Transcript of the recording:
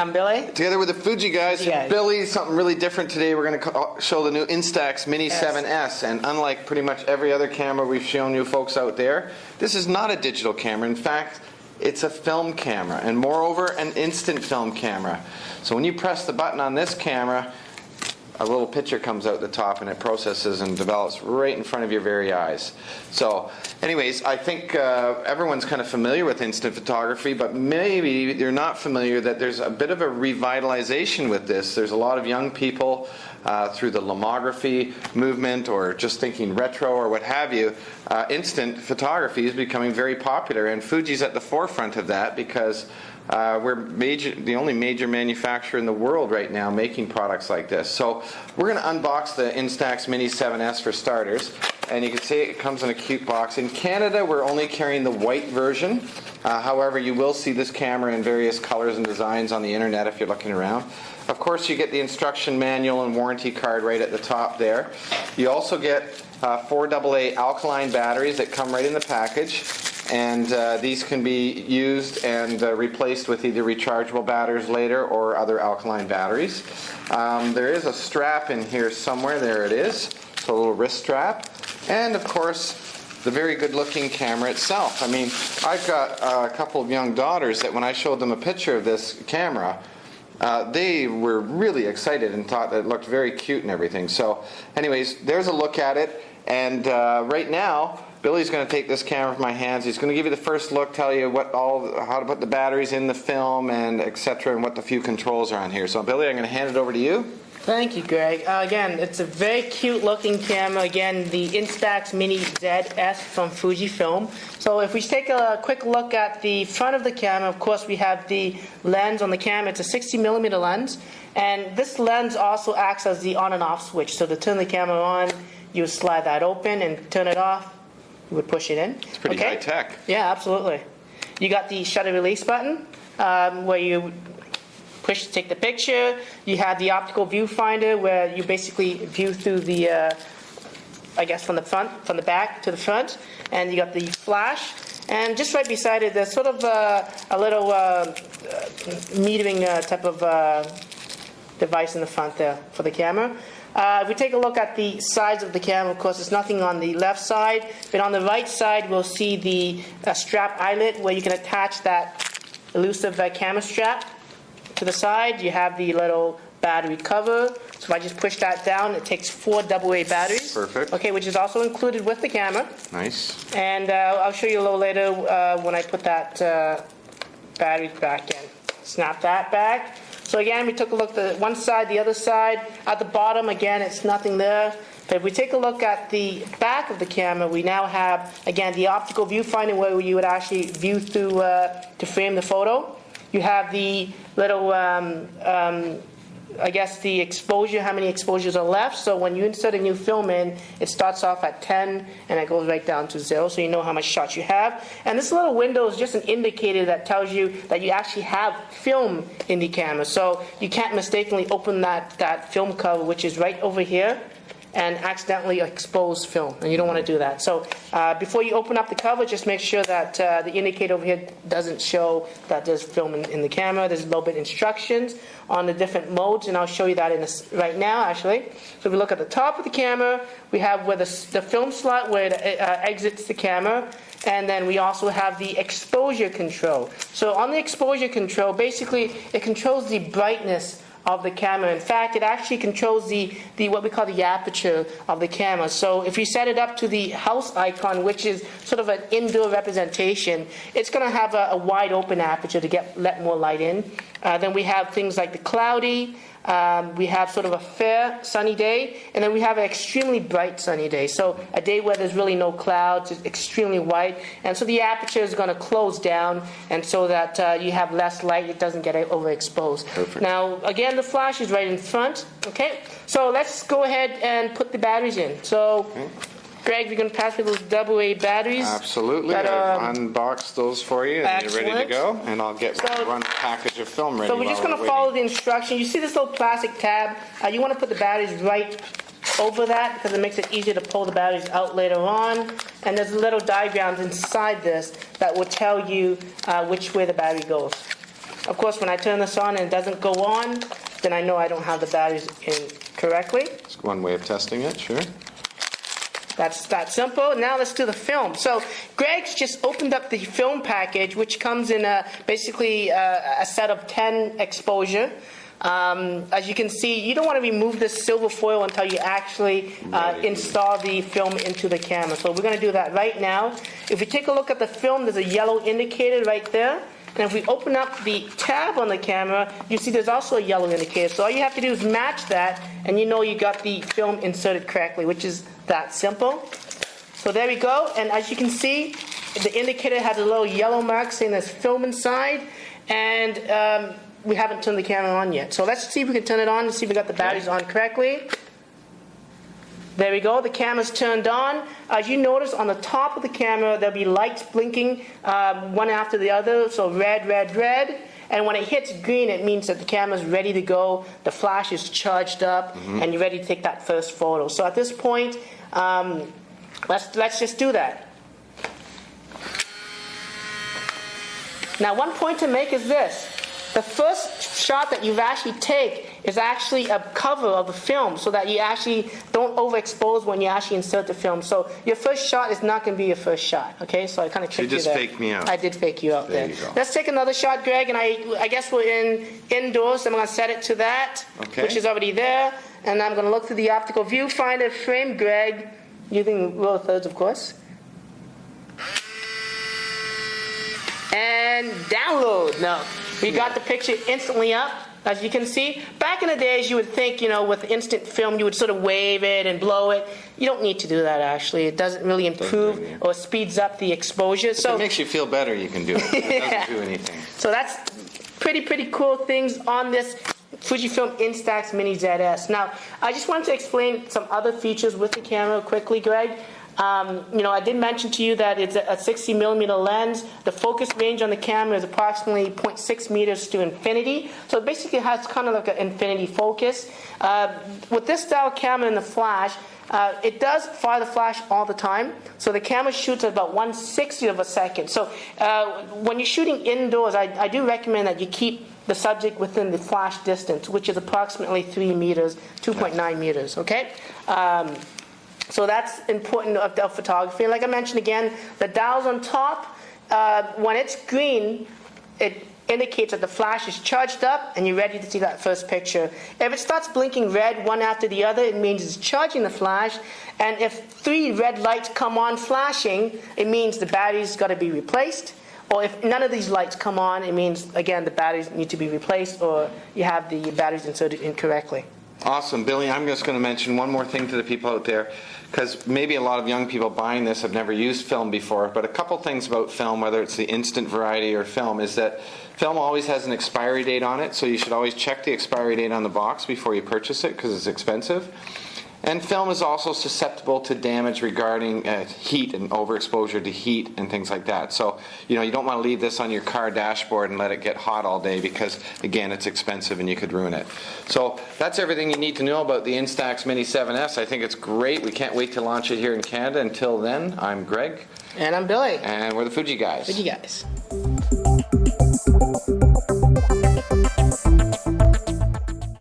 I'm Billy. Together with the Fuji Guys. Fuji Guys. Billy, something really different today. We're going to show the new Instax Mini 7S. And unlike pretty much every other camera we've shown you folks out there, this is not a digital camera. In fact, it's a film camera, and moreover, an instant film camera. So when you press the button on this camera, a little picture comes out the top and it processes and develops right in front of your very eyes. So anyways, I think everyone's kind of familiar with instant photography, but maybe they're not familiar that there's a bit of a revitalization with this. There's a lot of young people through the lomography movement, or just thinking retro or what have you, instant photography is becoming very popular, and Fuji's at the forefront of that because we're the only major manufacturer in the world right now making products like this. So we're going to unbox the Instax Mini 7S for starters, and you can see it comes in a cute box. In Canada, we're only carrying the white version. However, you will see this camera in various colors and designs on the internet if you're looking around. Of course, you get the instruction manual and warranty card right at the top there. You also get 4 AA alkaline batteries that come right in the package. And these can be used and replaced with either rechargeable batteries later or other alkaline batteries. There is a strap in here somewhere. There it is. So a little wrist strap. And of course, the very good looking camera itself. I mean, I've got a couple of young daughters that when I showed them a picture of this camera, they were really excited and thought that it looked very cute and everything. So anyways, there's a look at it. And right now, Billy's going to take this camera from my hands. He's going to give you the first look, tell you how to put the batteries in the film, and etc., and what the few controls are on here. So Billy, I'm going to hand it over to you. Thank you, Greg. Again, it's a very cute looking camera. Again, the Instax Mini ZS from Fujifilm. So if we take a quick look at the front of the camera, of course we have the lens on the camera. It's a 60mm lens, and this lens also acts as the on and off switch. So to turn the camera on, you slide that open, and turn it off, you would push it in. It's pretty high tech. Yeah, absolutely. You got the shutter release button where you push to take the picture. You have the optical viewfinder where you basically view through the, I guess from the back to the front. And you got the flash. And just right beside it, there's sort of a little metering type of device in the front there for the camera. If we take a look at the sides of the camera, of course, there's nothing on the left side, but on the right side, we'll see the strap eyelet where you can attach that elusive camera strap. To the side, you have the little battery cover. So if I just push that down, it takes 4 AA batteries. Perfect. Okay, which is also included with the camera. Nice. And I'll show you a little later when I put that battery back in. Snap that back. So again, we took a look at one side, the other side. At the bottom, again, it's nothing there. But if we take a look at the back of the camera, we now have, again, the optical viewfinder where you would actually view through to frame the photo. You have the little, I guess, the exposure, how many exposures are left. So when you insert a new film in, it starts off at 10 and it goes right down to 0, so you know how much shots you have. And this little window is just an indicator that tells you that you actually have film in the camera. So you can't mistakenly open that film cover, which is right over here, and accidentally expose film, and you don't want to do that. So before you open up the cover, just make sure that the indicator over here doesn't show that there's film in the camera. There's a little bit of instructions on the different modes, and I'll show you that right now, actually. So if we look at the top of the camera, we have where the film slot where it exits the camera, and then we also have the exposure control. So on the exposure control, basically it controls the brightness of the camera. In fact, it actually controls the what we call the aperture of the camera. So if you set it up to the house icon, which is sort of an indoor representation, it's going to have a wide open aperture to let more light in. Then we have things like the cloudy. We have sort of a fair sunny day, and then we have an extremely bright sunny day. So a day where there's really no clouds, it's extremely white, and so the aperture is going to close down, and so that you have less light, it doesn't get overexposed. Perfect. Now, again, the flash is right in front. Okay, so let's go ahead and put the batteries in. So. Okay. Greg, you're going to pass me those AA batteries. Absolutely. I've unboxed those for you, and excellent. You're ready to go. And I'll get one package of film ready. So we're just going to follow the instructions. You see this little plastic tab? You want to put the batteries right over that because it makes it easier to pull the batteries out later on. And there's little diagrams inside this that will tell you which way the battery goes. Of course, when I turn this on and it doesn't go on, then I know I don't have the batteries in correctly. It's one way of testing it, sure. That's that simple. Now let's do the film. So Greg's just opened up the film package, which comes in basically a set of 10 exposure. As you can see, you don't want to remove this silver foil until you actually install the film into the camera. So we're going to do that right now. If we take a look at the film, there's a yellow indicator right there. And if we open up the tab on the camera, you see there's also a yellow indicator. So all you have to do is match that, and you know you got the film inserted correctly, which is that simple. So there we go. And as you can see, the indicator has a little yellow mark saying there's film inside. And we haven't turned the camera on yet. So let's see if we can turn it on and see if we got the batteries on correctly. There we go, the camera's turned on. As you notice on the top of the camera, there'll be lights blinking one after the other, so red, red, red. And when it hits green, it means that the camera's ready to go, the flash is charged up, and you're ready to take that first photo. So at this point, let's just do that. Now one point to make is this. The first shot that you actually take is actually a cover of the film so that you actually don't overexpose when you actually insert the film. So your first shot is not going to be your first shot, okay? So I kind of tricked you there. You just faked me out. I did fake you out there. You go. Let's take another shot, Greg, and I guess we're indoors, so I'm going to set it to that, which is already there. And I'm going to look through the optical viewfinder, frame Greg, using rule of thirds, of course. And download. No. We got the picture instantly up, as you can see. Back in the days, you would think, you know, with instant film, you would sort of wave it and blow it. You don't need to do that, actually. It doesn't really improve or speeds up the exposure. If it makes you feel better, you can do it. It doesn't do anything. So that's pretty cool things on this Fujifilm Instax Mini ZS. Now, I just wanted to explain some other features with the camera quickly, Greg. You know, I did mention to you that it's a 60mm lens. The focus range on the camera is approximately 0.6 meters to infinity. So it basically has kind of like an infinity focus. With this style camera in the flash, it does fire the flash all the time. So the camera shoots at about 1/60 of a second. So when you're shooting indoors, I do recommend that you keep the subject within the flash distance, which is approximately 3 meters, 2.9 meters, okay? So that's important of photography. And like I mentioned again, the dials on top, when it's green, it indicates that the flash is charged up and you're ready to see that first picture. If it starts blinking red one after the other, it means it's charging the flash. And if 3 red lights come on flashing, it means the battery's got to be replaced. Or if none of these lights come on, it means, again, the batteries need to be replaced or you have the batteries inserted incorrectly. Awesome. Billy, I'm just going to mention one more thing to the people out there, because maybe a lot of young people buying this have never used film before, but a couple things about film, whether it's the instant variety or film, is that film always has an expiry date on it, so you should always check the expiry date on the box before you purchase it, because it's expensive. And film is also susceptible to damage regarding heat and overexposure to heat and things like that. So, you know, you don't want to leave this on your car dashboard and let it get hot all day because, again, it's expensive and you could ruin it. So that's everything you need to know about the Instax Mini 7S. I think it's great. We can't wait to launch it here in Canada. Until then, I'm Greg. And I'm Billy. And we're the Fuji Guys. Fuji Guys.